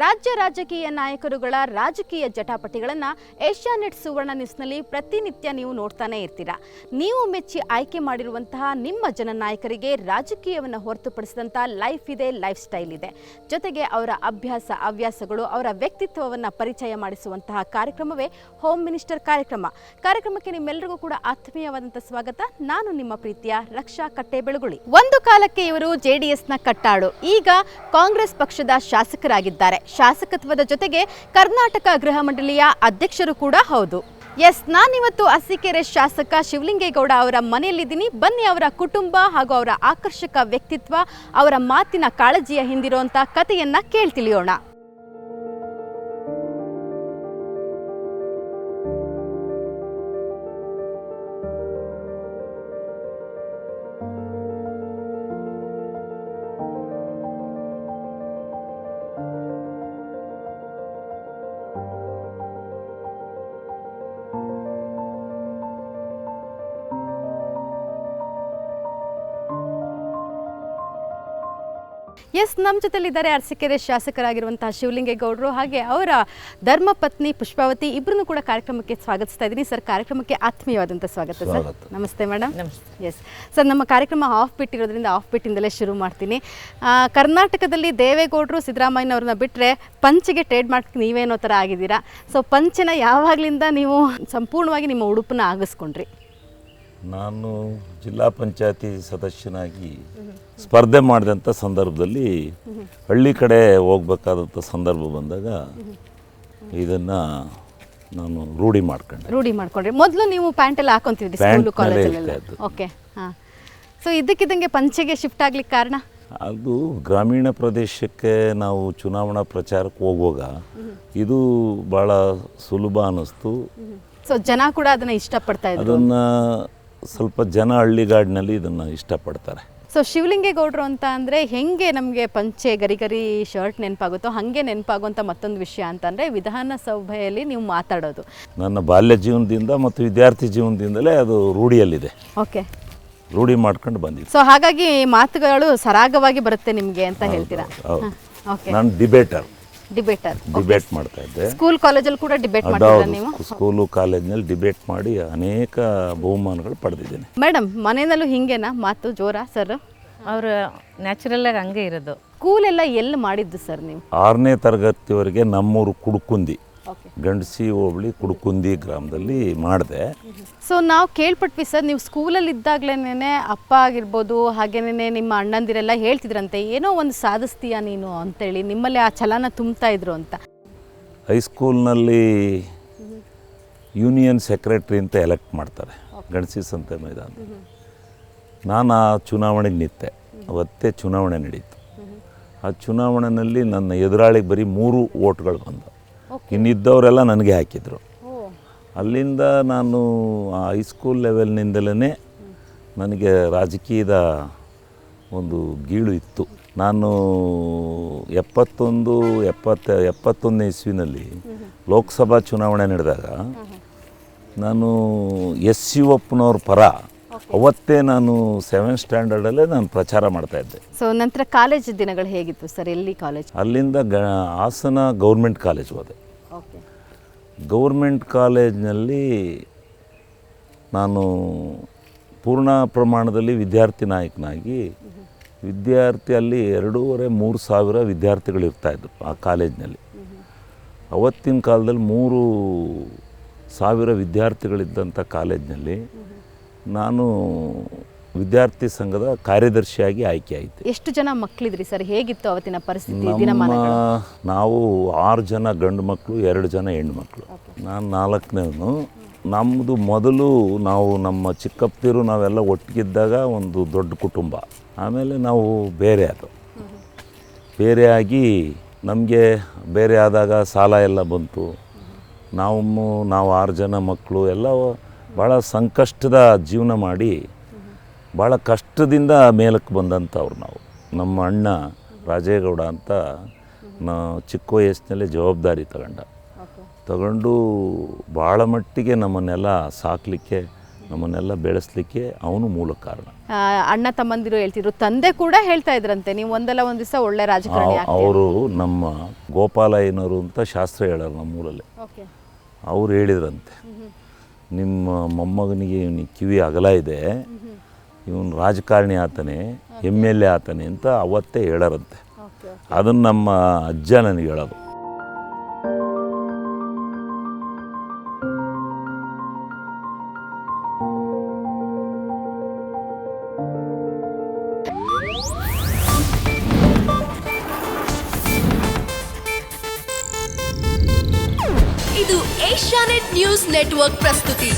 ರಾಜ್ಯ ರಾಜಕೀಯ ನಾಯಕರುಗಳ ರಾಜಕೀಯ ಜಟಾಪಟಿಗಳನ್ನು ಏಷ್ಯಾನೆಟ್ ಸುವರ್ಣ ನ್ಯೂಸ್ನಲ್ಲಿ ಪ್ರತಿನಿತ್ಯ ನೀವು ನೋಡ್ತಾನೆ ಇರ್ತೀರಾ. ನೀವು ಮೆಚ್ಚಿ ಆಯ್ಕೆ ಮಾಡಿರುವಂತಹ ನಿಮ್ಮ ಜನನಾಯಕರಿಗೆ ರಾಜಕೀಯವನ್ನು ಹೊರತುಪಡಿಸಿದಂಥ ಲೈಫ್ ಇದೆ, ಲೈಫ್ ಸ್ಟೈಲ್ ಇದೆ. ಜೊತೆಗೆ ಅವರ ಅಭ್ಯಾಸ ಹವ್ಯಾಸಗಳು, ಅವರ ವ್ಯಕ್ತಿತ್ವವನ್ನು ಪರಿಚಯ ಮಾಡಿಸುವಂತಹ ಕಾರ್ಯಕ್ರಮವೇ ಹೋಮ್ ಮಿನಿಸ್ಟರ್ ಕಾರ್ಯಕ್ರಮಕ್ಕೆ ನಿಮ್ಮೆಲ್ಲರಿಗೂ ಕೂಡ ಆತ್ಮೀಯವಾದಂಥ ಸ್ವಾಗತ. ನಾನು ನಿಮ್ಮ ಪ್ರೀತಿಯ ರಕ್ಷಾ ಕಟ್ಟೆಬೆಳಗುಳಿ. ಒಂದು ಕಾಲಕ್ಕೆ ಇವರು JDSನ ಕಟ್ಟಾಳು, ಈಗ ಕಾಂಗ್ರೆಸ್ ಪಕ್ಷದ ಶಾಸಕರಾಗಿದ್ದಾರೆ. ಶಾಸಕತ್ವದ ಜೊತೆಗೆ ಕರ್ನಾಟಕ ಗೃಹ ಮಂಡಳಿಯ ಅಧ್ಯಕ್ಷರು ಕೂಡ ಹೌದು. ನಾನಿವತ್ತು ಅರಸೀಕೆರೆ ಶಾಸಕ ಶಿವಲಿಂಗೇಗೌಡ ಅವರ ಮನೆಯಲ್ಲಿದ್ದೀನಿ. ಬನ್ನಿ ಅವರ ಕುಟುಂಬ ಹಾಗೂ ಅವರ ಆಕರ್ಷಕ ವ್ಯಕ್ತಿತ್ವ, ಅವರ ಮಾತಿನ ಕಾಳಜಿಯ ಹಿಂದಿರುವಂಥ ಕಥೆಯನ್ನ ತಿಳಿಯೋಣ. ನಮ್ಮ ಜೊತೆಲಿದ್ದಾರೆ ಅರಸೀಕೆರೆ ಶಾಸಕರಾಗಿರುವಂತಹ ಶಿವಲಿಂಗೇಗೌಡರು, ಹಾಗೆ ಅವರ ಧರ್ಮಪತ್ನಿ ಪುಷ್ಪಾವತಿ. ಇಬ್ಬರನ್ನು ಕೂಡ ಕಾರ್ಯಕ್ರಮಕ್ಕೆ ಸ್ವಾಗತಿಸ್ತಾ ಇದ್ದೀನಿ. ಸರ್, ಕಾರ್ಯಕ್ರಮಕ್ಕೆ ಆತ್ಮೀಯವಾದಂಥ ಸ್ವಾಗತ ಸರ್. ನಮಸ್ತೆ ಮೇಡಮ್. ಸರ್, ನಮ್ಮ ಕಾರ್ಯಕ್ರಮ ಆಫ್ ಬಿಟ್ ಇರೋದ್ರಿಂದ ಆಫ್ ಬಿಟ್ಟಿಂದಲೇ ಶುರು ಮಾಡ್ತೀನಿ. ಕರ್ನಾಟಕದಲ್ಲಿ ದೇವೇಗೌಡರು ಸಿದ್ದರಾಮಯ್ಯನವ್ರನ್ನ ಬಿಟ್ಟರೆ ಪಂಚಿಗೆ ಟ್ರೇಡ್ ಮಾರ್ಕ್ ನೀವೇನೋ ಥರ ಆಗಿದ್ದೀರಾ. ಸೊ ಪಂಚನ ಯಾವಾಗಲಿಂದ ನೀವು ಸಂಪೂರ್ಣವಾಗಿ ನಿಮ್ಮ ಉಡುಪನ್ನ ಆಗಿಸ್ಕೊಂಡ್ರಿ? ನಾನು ಜಿಲ್ಲಾ ಪಂಚಾಯತಿ ಸದಸ್ಯನಾಗಿ ಸ್ಪರ್ಧೆ ಮಾಡಿದಂಥ ಸಂದರ್ಭದಲ್ಲಿ ಹಳ್ಳಿ ಕಡೆ ಹೋಗ್ಬೇಕಾದಂಥ ಸಂದರ್ಭ ಬಂದಾಗ ಇದನ್ನು ನಾನು ರೂಢಿ ಮಾಡ್ಕೊಂಡ್ರಿ. ಮೊದಲು ನೀವು ಪ್ಯಾಂಟೆಲ್ಲ ಹಾಕೊಂತಿದ್ರಿ ಸ್ಕೂಲು ಕಾಲೇಜಲ್ಲೆಲ್ಲ? ಓಕೆ, ಹಾಂ. ಸೊ ಇದಕ್ಕಿದ್ದಂಗೆ ಪಂಚೆಗೆ ಶಿಫ್ಟ್ ಆಗ್ಲಿಕ್ಕೆ ಕಾರಣ? ಅದು ಗ್ರಾಮೀಣ ಪ್ರದೇಶಕ್ಕೆ ನಾವು ಚುನಾವಣಾ ಪ್ರಚಾರಕ್ಕೆ ಹೋಗುವಾಗ ಇದು ಭಾಳ ಸುಲಭ ಅನ್ನಿಸ್ತು. ಸೊ ಜನ ಕೂಡ ಅದನ್ನು ಇಷ್ಟಪಡ್ತಾ ಇದ್ರು. ಅದನ್ನು ಸ್ವಲ್ಪ ಜನ ಹಳ್ಳಿಗಾಡಿನಲ್ಲಿ ಇದನ್ನು ಇಷ್ಟಪಡ್ತಾರೆ. ಸೊ ಶಿವಲಿಂಗೇಗೌಡರು ಅಂತ ಅಂದರೆ ಹೆಂಗೆ ನಮಗೆ ಪಂಚೆ ಗರಿ ಶರ್ಟ್ ನೆನಪಾಗುತ್ತೋ ಹಾಗೆ ನೆನಪಾಗುವಂಥ ಮತ್ತೊಂದು ವಿಷಯ ಅಂತಂದರೆ ವಿಧಾನಸಭೆಯಲ್ಲಿ ನೀವು ಮಾತಾಡೋದು. ನನ್ನ ಬಾಲ್ಯ ಜೀವನದಿಂದ ಮತ್ತು ವಿದ್ಯಾರ್ಥಿ ಜೀವನದಿಂದಲೇ ಅದು ರೂಢಿಯಲ್ಲಿದೆ. ಓಕೆ, ರೂಢಿ ಮಾಡ್ಕೊಂಡು ಬಂದಿದ್ದೆ. ಸೊ ಹಾಗಾಗಿ ಮಾತುಗಳು ಸರಾಗವಾಗಿ ಬರುತ್ತೆ ನಿಮಗೆ ಅಂತ ಹೇಳ್ತೀರಾ? ಓಕೆ. ನಾನು ಡಿಬೇಟ್ ಮಾಡ್ತಾ ಇದ್ದೆ. ಸ್ಕೂಲ್ ಕಾಲೇಜಲ್ಲಿ ಕೂಡ ಡಿಬೇಟ್ ಮಾಡಿದ್ರಾ ನೀವು? ಸ್ಕೂಲು ಕಾಲೇಜ್ನಲ್ಲಿ ಡಿಬೇಟ್ ಮಾಡಿ ಅನೇಕ ಬಹುಮಾನಗಳು ಪಡೆದಿದ್ದೇನೆ. ಮೇಡಮ್, ಮನೆಯಲ್ಲೂ ಹಿಂಗೇನಾ ಮಾತು ಜೋರ ಸರ್? ಅವರು ನ್ಯಾಚುರಲ್ ಆಗಿ ಹಂಗೆ ಇರೋದು. ಸ್ಕೂಲೆಲ್ಲ ಎಲ್ಲಿ ಮಾಡಿದ್ದು ಸರ್ ನೀವು? 6ನೇ ತರಗತಿವರೆಗೆ ನಮ್ಮೂರು ಕುಡುಕುಂದಿ, ಗಂಡಸಿ ಹೋಬಳಿ ಕುಡುಕುಂದಿ ಗ್ರಾಮದಲ್ಲಿ ಮಾಡಿದೆ. ಸೊ ನಾವು ಕೇಳ್ಪಟ್ವಿ ಸರ್, ನೀವು ಸ್ಕೂಲಲ್ಲಿ ಇದ್ದಾಗಲೇ ಅಪ್ಪ ಆಗಿರ್ಬೋದು, ಹಾಗೇನೇ ನಿಮ್ಮ ಅಣ್ಣಂದಿರೆಲ್ಲ ಹೇಳ್ತಿದ್ರಂತೆ ಏನೋ ಒಂದು ಸಾಧಿಸ್ತೀಯಾ ನೀನು ಅಂತೇಳಿ, ನಿಮ್ಮಲ್ಲಿ ಆ ಛಲನ ತುಂಬ್ತಾ ಇದ್ರು ಅಂತ. ಹೈಸ್ಕೂಲ್ನಲ್ಲಿ ಯೂನಿಯನ್ ಸೆಕ್ರೆಟರಿ ಅಂತ ಎಲೆಕ್ಟ್ ಮಾಡ್ತಾರೆ ಗಣಸಿ ಸಂತೆ ಮೈದಾನ. ನಾನು ಆ ಚುನಾವಣೆಗೆ ನಿಂತೆ. ಅವತ್ತೇ ಚುನಾವಣೆ ನಡೀತು. ಆ ಚುನಾವಣೆಯಲ್ಲಿ ನನ್ನ ಎದುರಾಳಿಗೆ ಬರೀ 3 ಓಟ್ಗಳು ಬಂದವು. ಇನ್ನಿದ್ದವರೆಲ್ಲ ನನಗೆ ಹಾಕಿದರು. ಅಲ್ಲಿಂದ ನಾನು ಆ ಹೈಸ್ಕೂಲ್ ಲೆವೆಲ್ನಿಂದಲೇ ನನಗೆ ರಾಜಕೀಯದ ಒಂದು ಗೀಳು ಇತ್ತು. ನಾನು 71 ಇಸ್ವಿನಲ್ಲಿ ಲೋಕಸಭಾ ಚುನಾವಣೆ ನಡೆದಾಗ ನಾನು ಎಸ್ ಶಿವಪ್ಪನವ್ರ ಪರ ಅವತ್ತೇ ನಾನು 7th ಸ್ಟ್ಯಾಂಡರ್ಡಲ್ಲೇ ನಾನು ಪ್ರಚಾರ ಮಾಡ್ತಾಯಿದ್ದೆ. ಸೊ ನಂತರ ಕಾಲೇಜ್ ದಿನಗಳು ಹೇಗಿತ್ತು ಸರ್? ಎಲ್ಲಿ ಕಾಲೇಜ್? ಅಲ್ಲಿಂದ ಹಾಸನ ಗೌರ್ಮೆಂಟ್ ಕಾಲೇಜ್ ಹೋದೆ. ಗೌರ್ಮೆಂಟ್ ಕಾಲೇಜ್ನಲ್ಲಿ ನಾನು ಪೂರ್ಣ ಪ್ರಮಾಣದಲ್ಲಿ ವಿದ್ಯಾರ್ಥಿ ನಾಯಕನಾಗಿ ಅಲ್ಲಿ 2,500-3 ಸಾವಿರ ವಿದ್ಯಾರ್ಥಿಗಳು ಇರ್ತಾಯಿದ್ರು ಆ ಕಾಲೇಜ್ನಲ್ಲಿ. ಅವತ್ತಿನ ಕಾಲದಲ್ಲಿ 3 ಸಾವಿರ ವಿದ್ಯಾರ್ಥಿಗಳಿದ್ದಂಥ ಕಾಲೇಜ್ನಲ್ಲಿ ನಾನು ವಿದ್ಯಾರ್ಥಿ ಸಂಘದ ಕಾರ್ಯದರ್ಶಿಯಾಗಿ ಆಯ್ಕೆ ಆಯಿತು. ಎಷ್ಟು ಜನ ಮಕ್ಕಳಿದ್ರಿ ಸರ್? ಹೇಗಿತ್ತು ಅವತ್ತಿನ ಪರಿಸ್ಥಿತಿ? ನಾವು 6 ಜನ ಗಂಡು ಮಕ್ಕಳು, 2 ಜನ ಹೆಣ್ಣು ಮಕ್ಕಳು. ನಾನು 4ನೇವನು. ನಮ್ಮದು ಮೊದಲು ನಾವು ನಮ್ಮ ಚಿಕ್ಕಪ್ಪದಿರು ನಾವೆಲ್ಲ ಒಟ್ಟಿಗಿದ್ದಾಗ ಒಂದು ದೊಡ್ಡ ಕುಟುಂಬ. ಆಮೇಲೆ ನಾವು ಬೇರೆ ಆಗಿ ನಮಗೆ ಬೇರೆ ಆದಾಗ ಸಾಲ ಎಲ್ಲ ಬಂತು. ನಾವು 6 ಜನ ಮಕ್ಕಳು ಎಲ್ಲ ಭಾಳ ಸಂಕಷ್ಟದ ಜೀವನ ಮಾಡಿ ಭಾಳ ಕಷ್ಟದಿಂದ ಮೇಲಕ್ಕೆ ಬಂದಂಥವ್ರು ನಾವು. ನಮ್ಮ ಅಣ್ಣ ರಾಜೇಗೌಡ ಅಂತ ಚಿಕ್ಕ ವಯಸ್ಸಿನಲ್ಲೇ ಜವಾಬ್ದಾರಿ ತಗೊಂಡು ಭಾಳ ಮಟ್ಟಿಗೆ ನಮ್ಮನ್ನೆಲ್ಲ ಸಾಕಲಿಕ್ಕೆ ನಮ್ಮನ್ನೆಲ್ಲ ಬೆಳೆಸಲಿಕ್ಕೆ ಅವನು ಮೂಲ ಕಾರಣ. ಅಣ್ಣ ತಮ್ಮಂದಿರು ಹೇಳ್ತಿದ್ರು, ತಂದೆ ಕೂಡ ಹೇಳ್ತಾ ಇದ್ರಂತೆ ನೀವು ಒಂದಲ್ಲ ಒಂದು ದಿವಸ ಒಳ್ಳೆ ರಾಜಕಾರಣಿ ಆಗ್ತೀರಿ. ಅವರು ನಮ್ಮ ಗೋಪಾಲಯ್ಯನವರು ಅಂತ ಶಾಸ್ತ್ರ ಹೇಳೋರು ನಮ್ಮೂರಲ್ಲಿ. ಓಕೆ. ಅವ್ರು ಹೇಳಿದ್ರಂತೆ, ನಿಮ್ಮ ಮೊಮ್ಮಗನಿಗೆ ಕಿವಿ ಅಗಲ ಇದೆ, ಇವನು ರಾಜಕಾರಣಿ ಆತಾನೆ, MLA ಆತಾನೆ ಅಂತ ಅವತ್ತೇ ಹೇಳಾರಂತೆ. ಓಕೆ. ಅದನ್ನು ನಮ್ಮ ಅಜ್ಜ ನನಗೆ ಹೇಳೋದು. ಇದು ಏಷ್ಯಾನೆಟ್ ನ್ಯೂಸ್ ನೆಟ್ವರ್ಕ್ ಪ್ರಸ್ತುತಿ.